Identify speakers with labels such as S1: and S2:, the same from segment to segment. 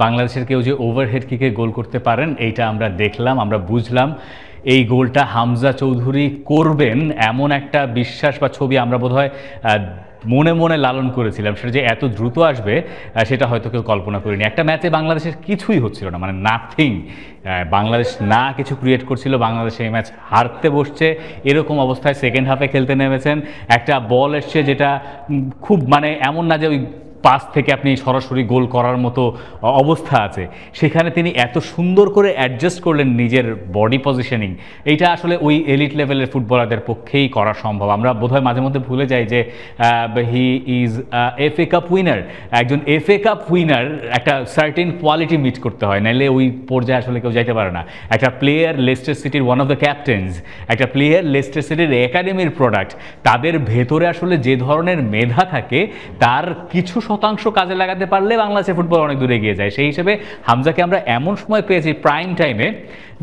S1: বাংলাদেশের কেউ যে ওভারহেড কিকে গোল করতে পারেন এইটা আমরা দেখলাম, আমরা বুঝলাম। এই গোলটা হামজা চৌধুরী করবেন এমন একটা বিশ্বাস বা ছবি আমরা বোধহয় মনে মনে লালন করেছিলাম। সেটা যে এত দ্রুত আসবে সেটা হয়তো কেউ কল্পনা করিনি। একটা ম্যাচে বাংলাদেশের কিছুই হচ্ছিল না, মানে নাথিং। বাংলাদেশ না কিছু ক্রিয়েট করছিল, বাংলাদেশ এই ম্যাচ হারতে বসছে, এরকম অবস্থায় সেকেন্ড হাফে খেলতে নেমেছেন। একটা বল এসছে যেটা খুব মানে এমন না যে ওই পাস থেকে আপনি সরাসরি গোল করার মতো অবস্থা আছে, সেখানে তিনি এত সুন্দর করে অ্যাডজাস্ট করলেন নিজের বডি পজিশনিং। এইটা আসলে ওই এলিট লেভেলের ফুটবলারদের পক্ষেই করা সম্ভব। আমরা বোধহয় মাঝে মধ্যে ভুলে যাই যে he is FA cup winner. একজন এফএ কাপ উইনার একটা সার্টেন কোয়ালিটি মিট করতে হয়, নাহলে ওই পর্যায়ে আসলে কেউ যাইতে পারে না। একটা প্লেয়ার লেস্টার সিটির ওয়ান অফ দ্য ক্যাপ্টেন্স, একটা প্লেয়ার লেস্টার সিটির একাডেমির প্রোডাক্ট, তাদের ভেতরে আসলে যে ধরনের মেধা থাকে তার কিছু শতাংশ কাজে লাগাতে পারলে বাংলাদেশের ফুটবল অনেক দূরে এগিয়ে যায়। সেই হিসেবে হামজাকে আমরা এমন সময় পেয়েছি প্রাইম টাইমে,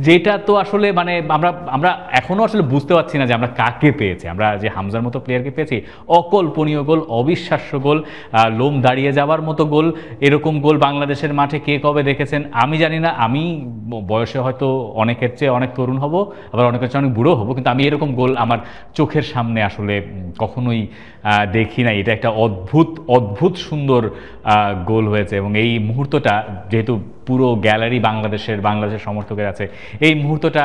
S1: যেটা তো আসলে মানে আমরা আমরা এখনও আসলে বুঝতে পারছি না যে আমরা কাকে পেয়েছি। আমরা যে হামজার মতো প্লেয়ারকে পেয়েছি, অকল্পনীয় গোল, অবিশ্বাস্য গোল, লোম দাঁড়িয়ে যাওয়ার মতো গোল। এরকম গোল বাংলাদেশের মাঠে কে কবে দেখেছেন আমি জানি না। আমি বয়সে হয়তো অনেকের চেয়ে অনেক তরুণ হব, আবার অনেকের চেয়ে অনেক বুড়ো হব, কিন্তু আমি এরকম গোল আমার চোখের সামনে আসলে কখনোই দেখি নাই। এটা একটা অদ্ভুত অদ্ভুত সুন্দর গোল হয়েছে, এবং এই মুহূর্তটা যেহেতু পুরো গ্যালারি বাংলাদেশের সমর্থকের আছে, এই মুহূর্তটা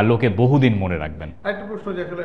S1: লোকে বহুদিন মনে রাখবেন।
S2: একটা প্রশ্ন যে আসলে